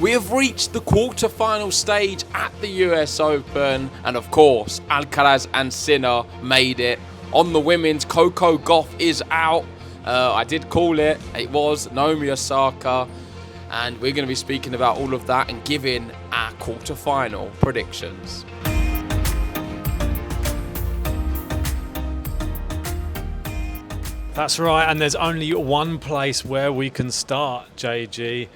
We have reached the quarter-final stage at the US Open, and of course, Alcaraz and Sinner made it. On the women's, Coco Gauff is out. I did call it. It was Naomi Osaka. And we're going to be speaking about all of that and giving our quarter-final predictions. That's right, and there's only one place where we can start, JG.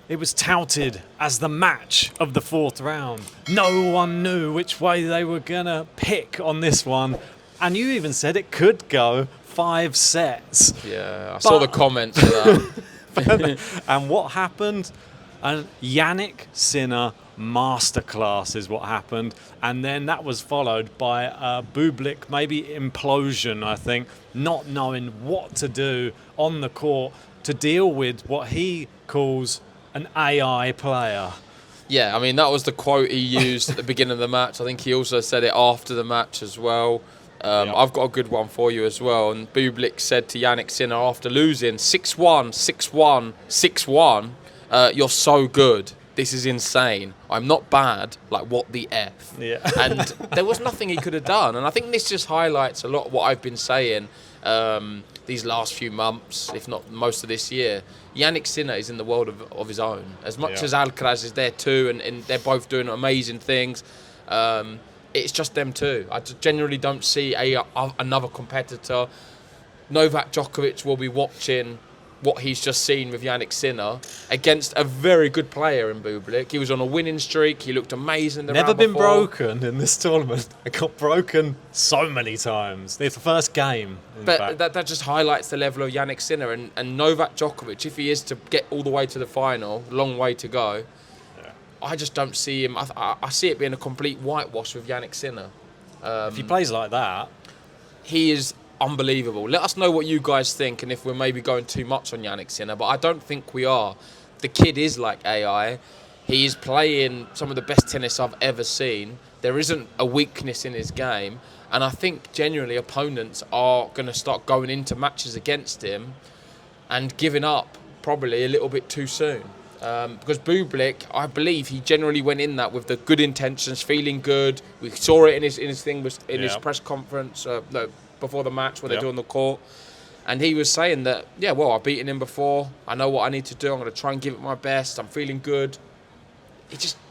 It was touted as the match of the fourth round. No one knew which way they were going to pick on this one. And you even said it could go 5 sets. Yeah, I saw the comments for that. And what happened? And Jannik Sinner masterclass is what happened. And then that was followed by a Bublik, maybe implosion, I think, not knowing what to do on the court to deal with what he calls an AI player. Yeah, I mean, that was the quote he used at the beginning of the match. I think he also said it after the match as well. Yep. I've got a good one for you as well. And Bublik said to Jannik Sinner after losing 6-1, 6-1, 6-1, you're so good. This is insane. I'm not bad. Like, what the F? Yeah. And there was nothing he could have done. And I think this just highlights a lot of what I've been saying these last few months, if not most of this year. Jannik Sinner is in the world of his own. As much as Alcaraz is there too, and they're both doing amazing things, it's just them two. I genuinely don't see another competitor. Novak Djokovic will be watching what he's just seen with Jannik Sinner against a very good player in Bublik. He was on a winning streak. He looked amazing. Never been broken in this tournament. It got broken so many times. It's the first game. But that just highlights the level of Jannik Sinner and Novak Djokovic. If he is to get all the way to the final, long way to go. Yeah. I just don't see him. I see it being a complete whitewash with Jannik Sinner. If he plays like that, he is unbelievable. Let us know what you guys think and if we're maybe going too much on Jannik Sinner, but I don't think we are. The kid is like AI. He is playing some of the best tennis I've ever seen. There isn't a weakness in his game, and I think genuinely opponents are going to start going into matches against him and giving up probably a little bit too soon. Because Bublik, I believe he generally went in that with the good intentions, feeling good. We saw it in his thing, his press conference, before the match, what they do on the court. And he was saying that, I've beaten him before. I know what I need to do. I'm going to try and give it my best. I'm feeling good.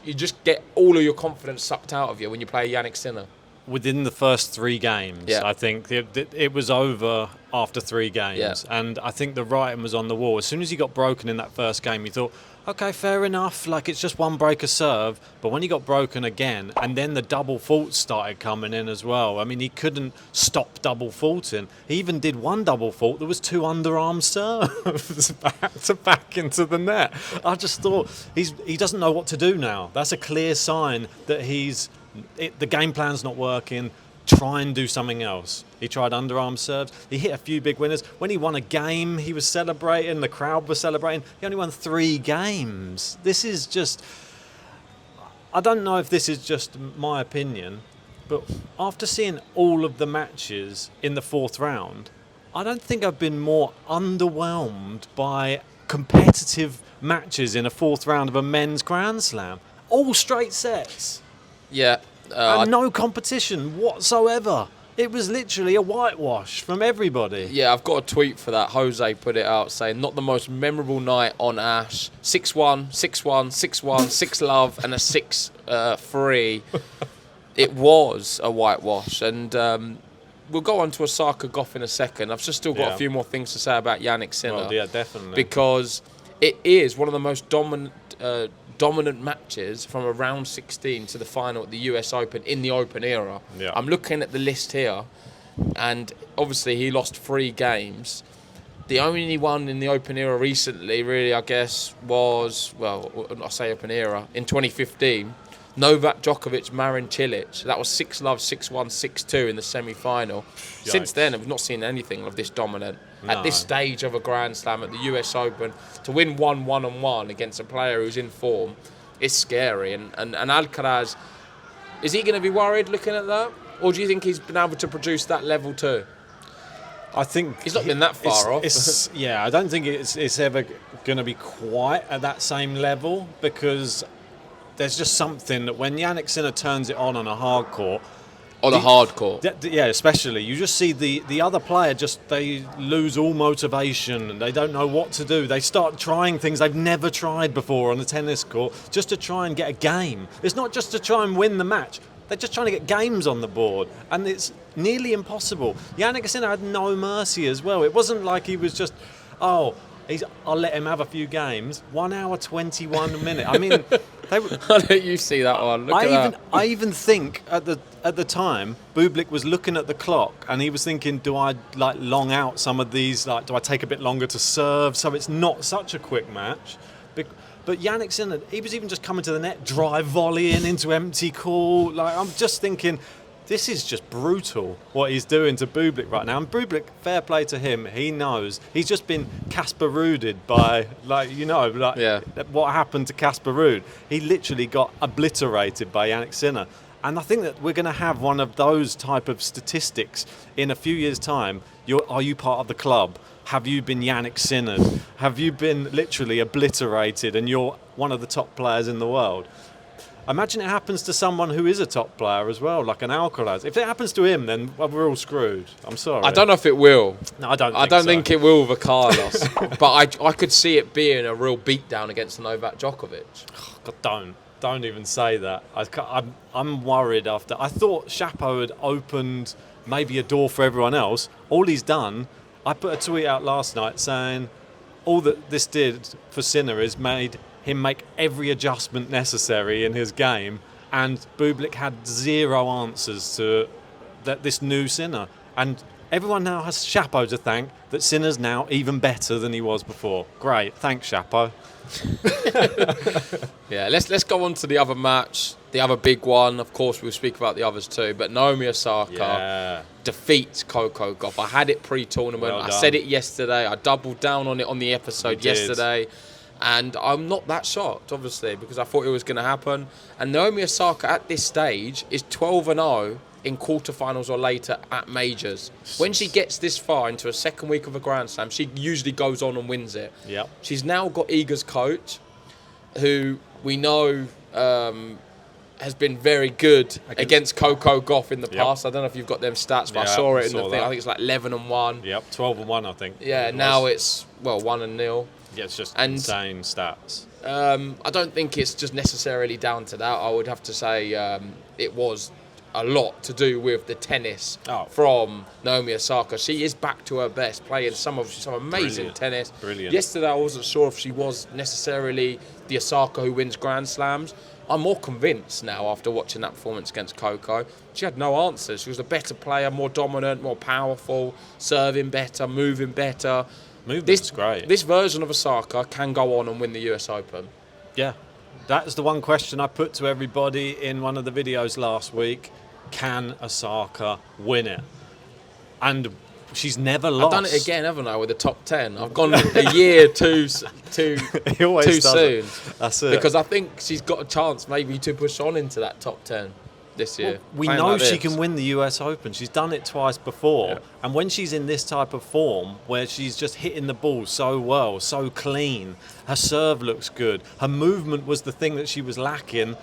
You just get all of your confidence sucked out of you when you play Jannik Sinner. Within the first 3 games, I think it was over after 3 games. Yeah. And I think the writing was on the wall. As soon as he got broken in that first game, you thought, okay, fair enough, like it's just one break a serve. But when he got broken again, and then the double faults started coming in as well. I mean, he couldn't stop double faulting. He even did one double fault. There was 2 underarm serves back to back into the net. I just thought he doesn't know what to do now. That's a clear sign that the game plan's not working. Try and do something else. He tried underarm serves. He hit a few big winners. When he won a game, he was celebrating. The crowd was celebrating. He only won 3 games. This is just... I don't know if this is just my opinion, but after seeing all of the matches in the 4th round, I don't think I've been more underwhelmed by competitive matches in a 4th round of a men's Grand Slam. All straight sets. Yeah. And no competition whatsoever. It was literally a whitewash from everybody. Yeah, I've got a tweet for that. Jose put it out saying, not the most memorable night on Ash. 6-1, 6-1, 6-1, 6-love, and a 6-3. It was a whitewash. And we'll go on to Osaka Gauff in a second. I've just still got a few more things to say about Jannik Sinner. Well, yeah, definitely. Because it is one of the most dominant matches from a round 16 to the final at the US Open in the Open era. Yeah. I'm looking at the list here, and obviously he lost 3 games. The only one in the Open era recently, really, I guess, was, I say Open era, in 2015, Novak Djokovic, Marin Cilic. That was 6-love, 6-1, 6-2 in the semi-final. Yikes. Since then, I've not seen anything of this dominant. No. At this stage of a Grand Slam at the US Open, to win 1-1-1 against a player who's in form, is scary. And Alcaraz, is he going to be worried looking at that? Or do you think he's been able to produce that level too? I think he's not been that far off. I don't think it's ever going to be quite at that same level, because there's just something that when Jannik Sinner turns it on a hard court, on a hard court, yeah, especially, you just see the other player they lose all motivation and they don't know what to do. They start trying things they've never tried before on the tennis court just to try and get a game. It's not just to try and win the match. They're just trying to get games on the board, and it's nearly impossible. Jannik Sinner had no mercy as well. It wasn't like he was just, I'll let him have a few games. 1 hour 21 minutes. I mean, I'll let you see that one. Look at that. I even think at the time, Bublik was looking at the clock and he was thinking, do I long out some of these? Do I take a bit longer to serve so it's not such a quick match? But Jannik Sinner, he was even just coming to the net, drive volleying into empty court. I'm just thinking, this is just brutal what he's doing to Bublik right now. And Bublik, fair play to him, he knows. He's just been Casper Ruuded by, what happened to Casper Ruud. He literally got obliterated by Jannik Sinner. And I think that we're going to have one of those type of statistics in a few years' time. Are you part of the club? Have you been Jannik Sinner? Have you been literally obliterated and you're one of the top players in the world? Imagine it happens to someone who is a top player as well, like an Alcaraz. If it happens to him, then we're all screwed. I'm sorry. I don't know if it will. No, I don't think it will with Carlos. But I could see it being a real beatdown against Novak Djokovic. God, don't even say that. I'm worried after. I thought Shapo had opened maybe a door for everyone else. All he's done, I put a tweet out last night saying all that this did for Sinner is made him make every adjustment necessary in his game, and Bublik had zero answers to this new Sinner. And everyone now has Shapo to thank that Sinner's now even better than he was before. Great, thanks Shapo. Yeah, let's go on to the other match, the other big one. Of course, we'll speak about the others too. But Naomi Osaka defeats Coco Gauff. I had it pre-tournament. I said it yesterday. I doubled down on it on the episode yesterday. And I'm not that shocked, obviously, because I thought it was going to happen. And Naomi Osaka at this stage is 12-0 in quarterfinals or later at majors. When she gets this far into a second week of a Grand Slam, she usually goes on and wins it. Yep. She's now got Iga's coach, who we know has been very good against Coco Gauff in the past. I don't know if you've got them stats, but I saw it in the thing. I think it's like 11-1. Yep, 12-1, I think. Yeah, now it's 1-0. Yeah, it's just insane stats. I don't think it's just necessarily down to that. I would have to say it was a lot to do with the tennis from Naomi Osaka. She is back to her best, playing some amazing tennis. Brilliant. Yesterday, I wasn't sure if she was necessarily the Osaka who wins Grand Slams. I'm more convinced now after watching that performance against Coco. She had no answers. She was a better player, more dominant, more powerful, serving better, moving better. Movement's great. This version of Osaka can go on and win the US Open. Yeah. That's the one question I put to everybody in one of the videos last week. Can Osaka win it? And she's never lost. I've done it again, haven't I, with the top 10? I've gone a year too soon. That's it. Because I think she's got a chance maybe to push on into that top 10 this year. Well, we know she can win the US Open. She's done it twice before. Yeah. And when she's in this type of form, where she's just hitting the ball so well, so clean, her serve looks good, her movement was the thing that she was lacking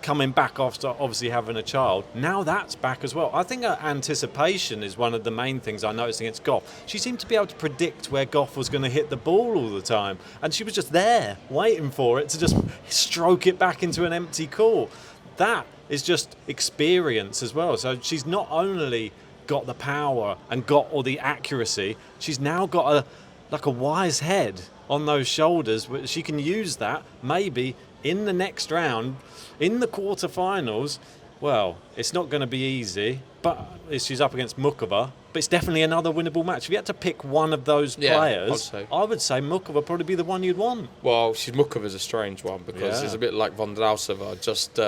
coming back after obviously having a child. Now that's back as well. I think her anticipation is one of the main things I noticed against Gauff. She seemed to be able to predict where Gauff was going to hit the ball all the time. And she was just there, waiting for it to just stroke it back into an empty court. That is just experience as well. So she's not only got the power and got all the accuracy, she's now got a wise head on those shoulders. She can use that maybe in the next round, in the quarterfinals. Well, it's not going to be easy, but she's up against Mukova. But it's definitely another winnable match. If you had to pick one of those players, I would say Mukova would probably be the one you'd want. Well, Mukova's a strange one because it's a bit like Vondrausova. Just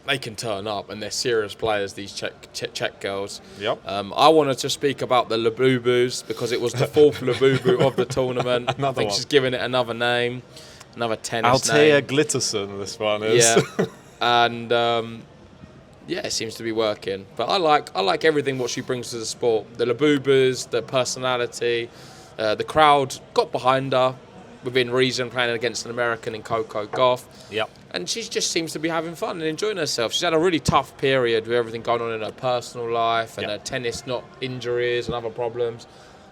they can turn up and they're serious players, these Czech girls. Yep. I wanted to speak about the Labubus because it was the fourth Labubu of the tournament. I think she's giving it another name, another tennis name. Althea Glitterson, this one is. Yeah. And Yeah, it seems to be working. But I like everything what she brings to the sport. The Labubas, the personality, the crowd got behind her within reason, playing against an American in Coco Gauff. Yep. And she just seems to be having fun and enjoying herself. She's had a really tough period with everything going on in her personal life and her tennis, not injuries and other problems.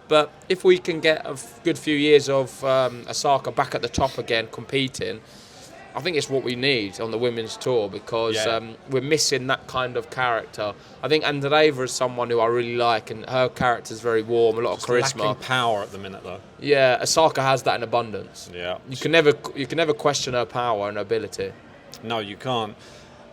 But if we can get a good few years of Osaka back at the top again, competing, I think it's what we need on the women's tour because we're missing that kind of character. I think Andreeva is someone who I really like, and her character's very warm, a lot of charisma. Lacking power at the minute, though. Yeah, Osaka has that in abundance. Yeah, you can never question her power and ability. No, you can't.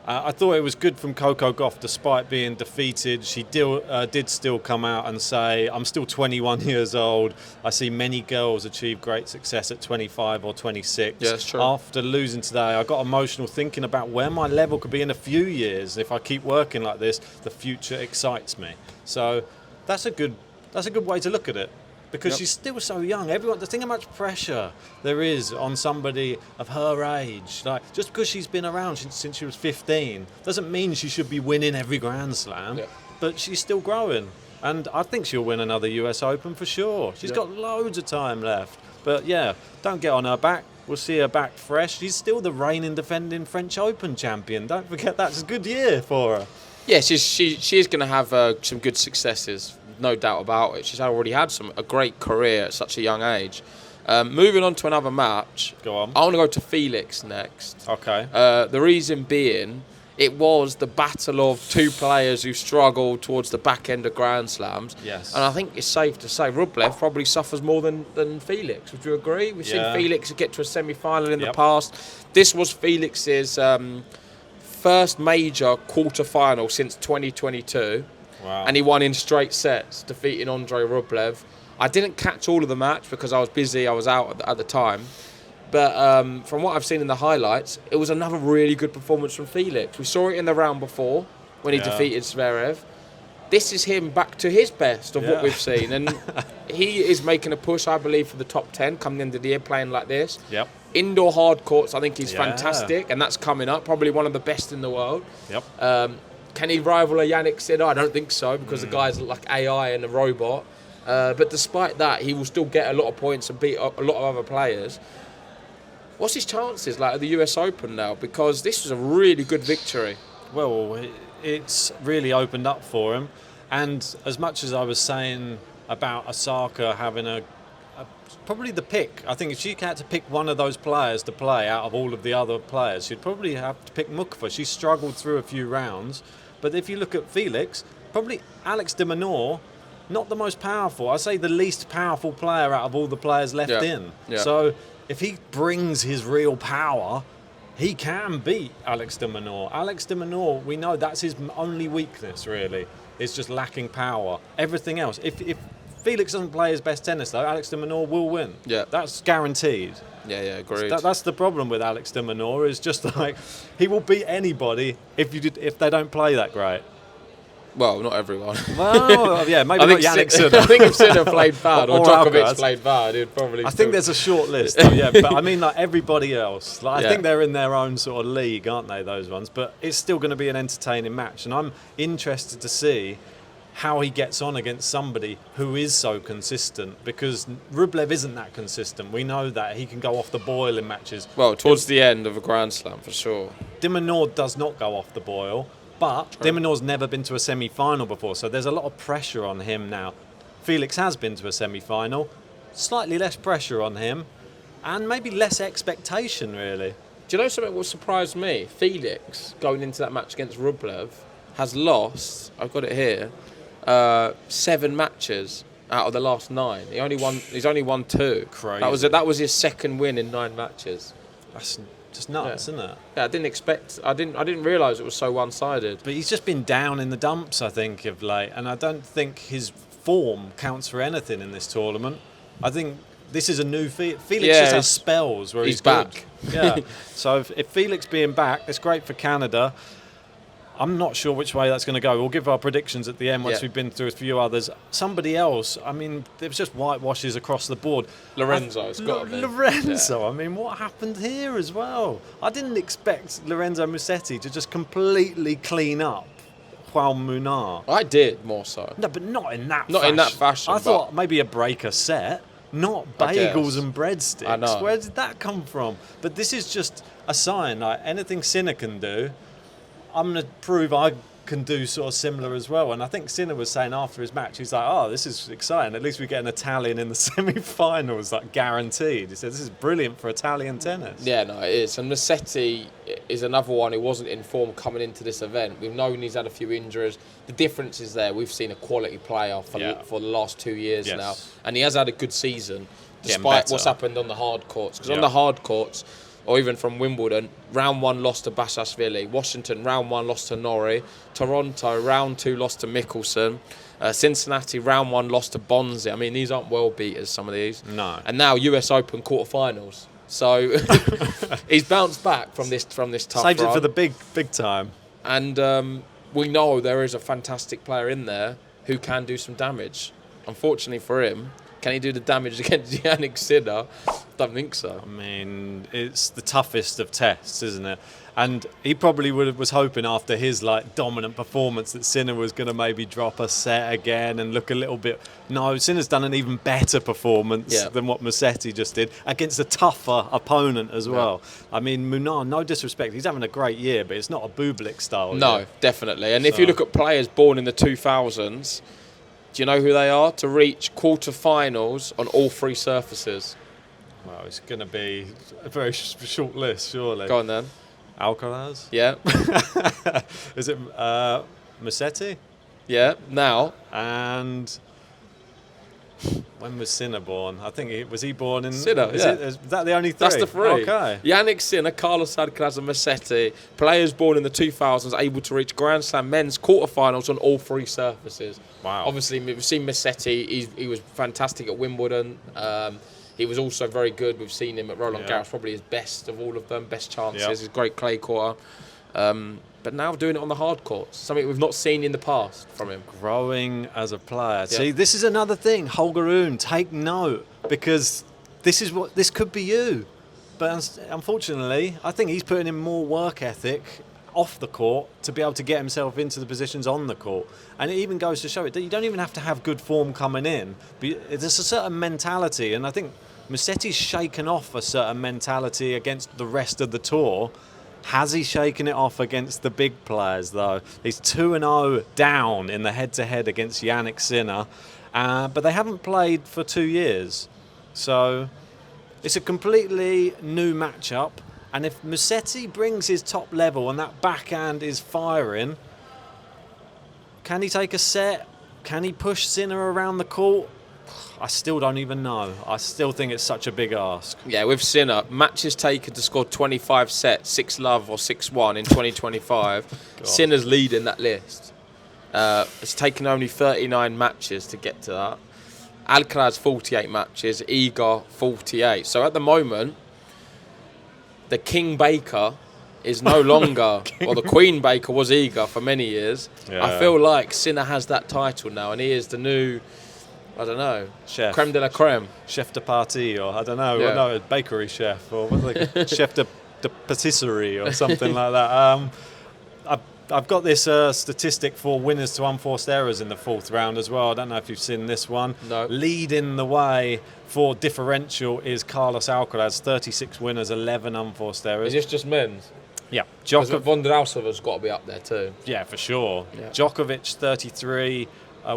I thought it was good from Coco Gauff, despite being defeated. She did still come out and say, I'm still 21 years old. I see many girls achieve great success at 25 or 26. Yeah, that's true. After losing today, I got emotional thinking about where my level could be in a few years. If I keep working like this, the future excites me. So that's a good way to look at it. Because she's still so young. Think how much pressure there is on somebody of her age. Like, just because she's been around since she was 15 doesn't mean she should be winning every Grand Slam. Yeah. But she's still growing. And I think she'll win another US Open for sure. She's got loads of time left. But yeah, don't get on her back. We'll see her back fresh. She's still the reigning defending French Open champion. Don't forget that's a good year for her. Yeah, she is going to have some good successes. No doubt about it. She's already had a great career at such a young age. Moving on to another match. Go on. I want to go to Felix next. Okay. The reason being, it was the battle of two players who struggled towards the back end of Grand Slams. Yes. And I think it's safe to say Rublev probably suffers more than Felix. Would you agree? We've seen Felix get to a semi-final in the past. This was Felix's first major quarter-final since 2022. Wow. And he won in straight sets, defeating Andrei Rublev. I didn't catch all of the match because I was busy, I was out at the time. But from what I've seen in the highlights, it was another really good performance from Felix. We saw it in the round before when he defeated Zverev. This is him back to his best of what we've seen. And he is making a push, I believe, for the top 10 coming into the year playing like this. Yep. Indoor hard courts, I think he's fantastic. And that's coming up, probably one of the best in the world. Yep. Can he rival a Jannik Sinner? I don't think so because the guy's like AI and a robot. But despite that, he will still get a lot of points and beat a lot of other players. What's his chances like at the US Open now? Because this was a really good victory. Well, it's really opened up for him. And as much as I was saying about Osaka having probably the pick, I think if she had to pick one of those players to play out of all of the other players, she'd probably have to pick Mukhova. She struggled through a few rounds. But if you look at Felix, probably Alex de Minaur, not the most powerful. I say the least powerful player out of all the players left in. Yeah. So if he brings his real power, he can beat Alex de Minaur. Alex de Minaur, we know that's his only weakness, really. It's just lacking power. Everything else. If Felix doesn't play his best tennis, though, Alex de Minaur will win. Yeah. That's guaranteed. Yeah, agreed. That's the problem with Alex de Minaur, is just like, he will beat anybody if they don't play that great. Well, not everyone. Well, yeah, maybe not Jannik Sinner. I think if Sinner played bad or Djokovic played bad, he'd probably... I think there's a short list, but I mean like everybody else. I think they're in their own sort of league, aren't they, those ones? But it's still going to be an entertaining match, and I'm interested to see how he gets on against somebody who is so consistent, because Rublev isn't that consistent. We know that. He can go off the boil in matches. Well, towards the end of a Grand Slam, for sure. De Minaur does not go off the boil, but De Minaur's never been to a semi-final before, so there's a lot of pressure on him now. Felix has been to a semi-final, slightly less pressure on him, and maybe less expectation, really. Do you know something that will surprise me? Felix, going into that match against Rublev, has lost, I've got it here, 7 matches out of the last 9. He's only won 2. Crazy. That was his second win in 9 matches. That's just nuts, isn't it? Yeah, I didn't realise it was so one-sided. But he's just been down in the dumps, I think, of late, and I don't think his form counts for anything in this tournament. I think this is a new Felix just has spells where he's back. Yeah. So if Felix being back, it's great for Canada. I'm not sure which way that's going to go. We'll give our predictions at the end once we've been through a few others. Somebody else, I mean, there was just whitewashes across the board. Lorenzo's got to be. Lorenzo, I mean, what happened here as well? I didn't expect Lorenzo Musetti to just completely clean up Poil Munar. I did more so. No, but not in that Not fashion. in that fashion, I but- thought maybe a breaker set, not I bagels guess. and breadsticks. I know. Where did that come from? But this is just a sign. Like anything Sinner can do, I'm going to prove I can do sort of similar as well. And I think Sinner was saying after his match, he's like, oh, this is exciting. At least we get an Italian in the semi-finals, like guaranteed. He said, this is brilliant for Italian tennis. Yeah, no, it is. And Musetti is another one who wasn't in form coming into this event. We've known he's had a few injuries. The difference is there. We've seen a quality player for the last 2 years now. And he has had a good season, despite what's happened on the hard courts. Because on the hard courts, or even from Wimbledon, round 1 lost to Basaksehiri. Washington, round 1 lost to Norrie. Toronto, round 2 lost to Mickelson. Cincinnati, round 1 lost to Bonzi. I mean, these aren't world beaters, some of these. No. And now US Open quarterfinals. So he's bounced back from this tough Saved run. it for the big time. And we know there is a fantastic player in there who can do some damage. Unfortunately for him, can he do the damage against Jannik Sinner? Don't think so. I mean, it's the toughest of tests, isn't it? And he probably was hoping after his dominant performance that Sinner was going to maybe drop a set again and look a little bit. No, Sinner's done an even better performance than what Musetti just did against a tougher opponent as well. I mean, Munar, no disrespect, he's having a great year, but it's not a Bublik style. No, definitely. And if you look at players born in the 2000s, do you know who they are? To reach quarterfinals on all 3 surfaces. Well, it's going to be a very short list, surely. Go on then. Alcaraz? Yeah. Is it Musetti? Yeah. Now. And when was Sinner born? I think was he born in... Sinner, Is that the only 3? That's the 3. Okay. Jannik Sinner, Carlos Alcaraz and Musetti. Players born in the 2000s able to reach Grand Slam men's quarterfinals on all 3 surfaces. Wow. Obviously, we've seen Musetti. He was fantastic at Wimbledon. He was also very good. We've seen him at Roland Garros, probably his best of all of them, best chances. His great clay quarter. But now doing it on the hard courts, something we've not seen in the past from him. Growing as a player. See, this is another thing. Holger Rune, take note, because this could be you. But unfortunately, I think he's putting in more work ethic off the court to be able to get himself into the positions on the court. And it even goes to show it that you don't even have to have good form coming in. But there's a certain mentality, and I think Musetti's shaken off a certain mentality against the rest of the tour. Has he shaken it off against the big players, though? He's 2-0 down in the head-to-head against Jannik Sinner, but they haven't played for 2 years. So it's a completely new matchup. And if Musetti brings his top level and that backhand is firing, can he take a set? Can he push Sinner around the court? I still don't even know. I still think it's such a big ask. Yeah, with Sinner, matches taken to score 25 sets, 6-love or 6-1 in 2025. Sinner's leading that list. It's taken only 39 matches to get to that. Alcaraz 48 matches, Iga 48. So at the moment, the King Baker is no longer, or the Queen Baker was Iga for many years. Yeah. I feel like Sinner has that title now, and he is the new, I don't know, Chef. creme de la creme. Chef de partie, or I don't know, Yeah. no, bakery chef, or what's like chef de patisserie, or something like that. I've got this statistic for winners to unforced errors in the 4th round as well. I don't know if you've seen this one. No. Leading the way for differential is Carlos Alcaraz, 36 winners, 11 unforced errors. Is this just men's? Yeah. Because Vondrausova's got to be up there too. Yeah, for sure. Yeah. Djokovic, 33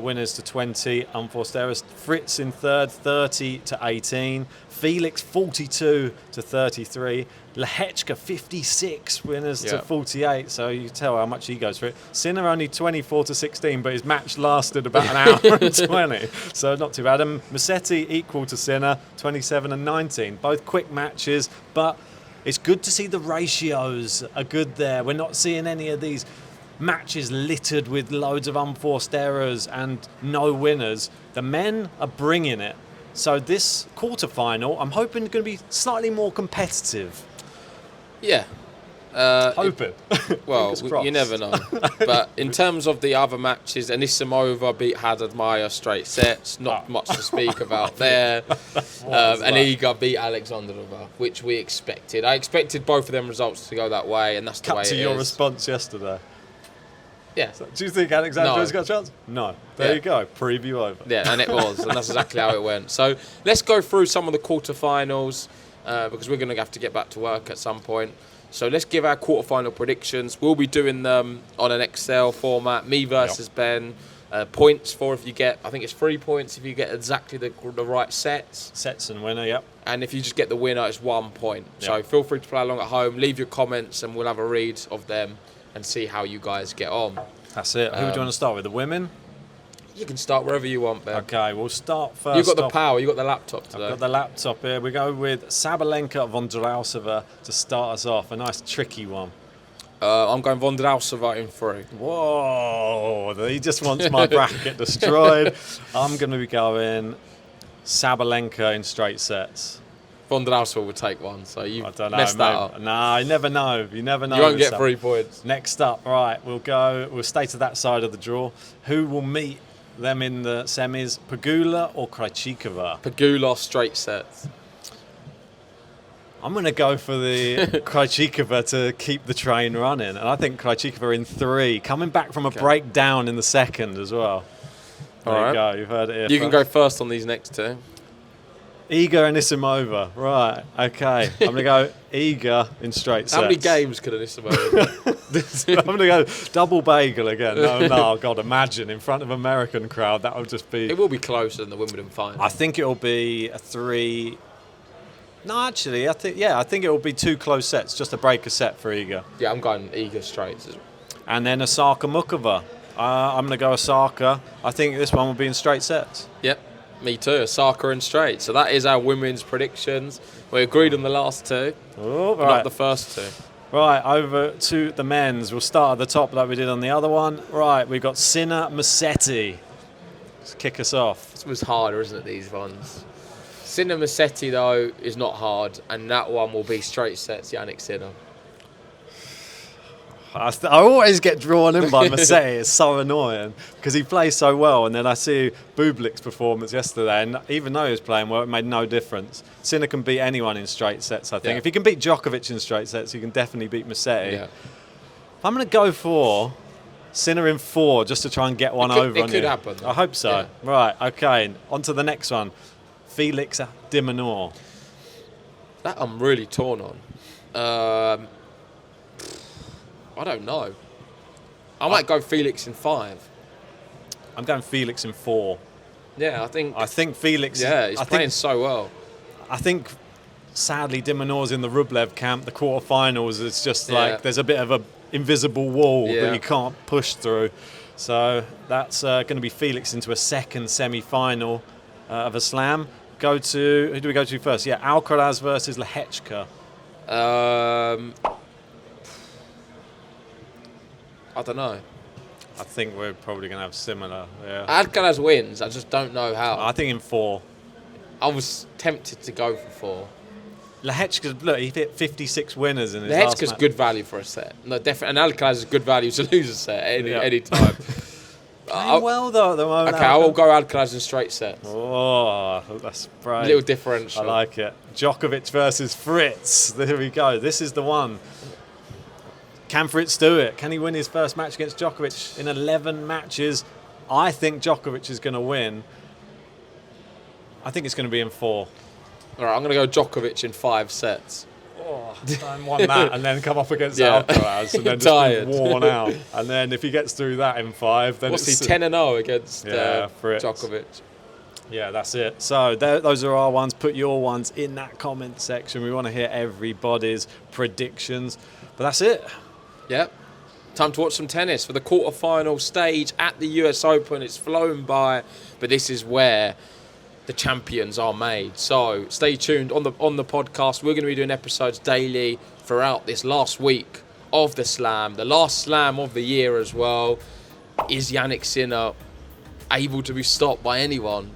winners to 20 unforced errors. Fritz in 3rd, 30 to 18. Felix, 42 to 33. Lehechka, 56 winners to 48. So you can tell how much he goes for it. Sinner only 24 to 16, but his match lasted about an hour and 20. So not too bad. And Musetti equal to Sinner, 27 and 19. Both quick matches, but it's good to see the ratios are good there. We're not seeing any of these matches littered with loads of unforced errors and no winners. The men are bringing it. So this quarterfinal, I'm hoping, is going to be slightly more competitive. Yeah. Hoping. Well, Fingers crossed. you never know. But in terms of the other matches, Anisimova beat Haddad Maia straight sets. Not much to speak about there. And Iga beat Alexandrova, which we expected. I expected both of them results to go that way, and that's the way Cut to it your is. response yesterday. Yeah. So, do you think Alexandrova's got a chance? No. There you go. Preview over. Yeah, and it was, and that's exactly how it went. So let's go through some of the quarterfinals because we're going to have to get back to work at some point. So let's give our quarterfinal predictions. We'll be doing them on an Excel format. Me versus Ben. Points for if you get, I think it's 3 points if you get exactly the right sets. Sets and winner, yep. And if you just get the winner, it's 1 point. Yep. So feel free to play along at home. Leave your comments and we'll have a read of them and see how you guys get on. That's it. Who do you want to start with? The women? You can start wherever you want, Ben. Okay, we'll start first. You've got the power. You've got the laptop today. I've got the laptop here. We go with Sabalenka Vondrausova to start us off. A nice tricky one. I'm going Vondrausova in 3. Whoa, he just wants my bracket destroyed. I'm going to be going Sabalenka in straight sets. Vondrausova will take one, so you I don't know, messed that up. Nah, you never know. You never know. You won't get 3 points. Next up, right, we'll stay to that side of the draw. Who will meet them in the semis, Pegula or Krejcikova? Pegula straight sets. I'm going to go for the Krejcikova to keep the train running. And I think Krejcikova in 3, coming back from a breakdown in the second as well. There you go, you've heard it here. You can go first on these next 2. Iga Anisimova, right, okay. I'm going to go Iga in straight sets. How many games could Anisimova? I'm going to go double bagel again. No, God, imagine, in front of an American crowd, that would just be... It will be closer than the Wimbledon final. I think it will be a 3... No, actually, I think it will be 2 close sets, just a break a set for Iga. Yeah, I'm going Iga straights. And then Osaka Mukova. I'm going to go Osaka. I think this one will be in straight sets. Yep, me too. Osaka in straight. So that is our women's predictions. We agreed on the last 2, but not the first 2. Right, over to the men's. We'll start at the top like we did on the other one. Right, we've got Sinner Musetti. Let's kick us off. This was harder, isn't it, these ones? Sinner Musetti, though, is not hard, and that one will be straight sets, Jannik Sinner. I always get drawn in by Musetti. It's so annoying because he plays so well, and then I see Bublik's performance yesterday, and even though he was playing well, it made no difference. Sinner can beat anyone in straight sets, I think. Yeah. If he can beat Djokovic in straight sets, he can definitely beat Musetti. Yeah. I'm going to go for Sinner in 4 just to try and get one over on you. It could happen. I hope so. Yeah. Right, okay. On to the next one. Felix de Minaur. That I'm really torn on. I don't know. I might go Felix in 5. I'm going Felix in 4. Yeah, I think Felix... Yeah, he's playing so well. I think, sadly, de Minaur's in the Rublev camp. The quarterfinals, it's just like there's a bit of an invisible wall that you can't push through. So that's going to be Felix into a second semi-final of a slam. Who do we go to first? Yeah, Alcaraz versus Lehechka. I don't know. I think we're probably going to have similar. Yeah. Alcaraz wins. I just don't know how. I think in 4. I was tempted to go for 4. Lehechka, look, he hit 56 winners in his last Lehechka's match. good value for a set. No, definitely. And Alcaraz is good value to lose a set any time. Playing well though at the moment. Okay, I will go Alcaraz in straight sets. Oh, that's brave. Little differential. I like it. Djokovic versus Fritz. There we go. This is the one. Can Fritz do it? Can he win his first match against Djokovic in 11 matches? I think Djokovic is going to win. I think it's going to be in 4. All right, I'm going to go Djokovic in 5 sets. Oh, I won that and then come up against Alcaraz and then just be worn out. And then if he gets through that in 5, then what's he 10-0 against Fritz. Djokovic? Yeah, that's it. So those are our ones. Put your ones in that comment section. We want to hear everybody's predictions. But that's it. Yep. Time to watch some tennis for the quarterfinal stage at the US Open. It's flown by, but this is where the champions are made. So stay tuned on the podcast. We're going to be doing episodes daily throughout this last week of the Slam, the last Slam of the year as well. Is Jannik Sinner able to be stopped by anyone,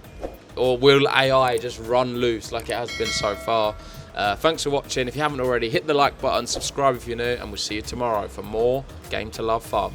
or will AI just run loose like it has been so far? Thanks for watching. If you haven't already, hit the like button, subscribe if you're new, and we'll see you tomorrow for more Game to Love fun.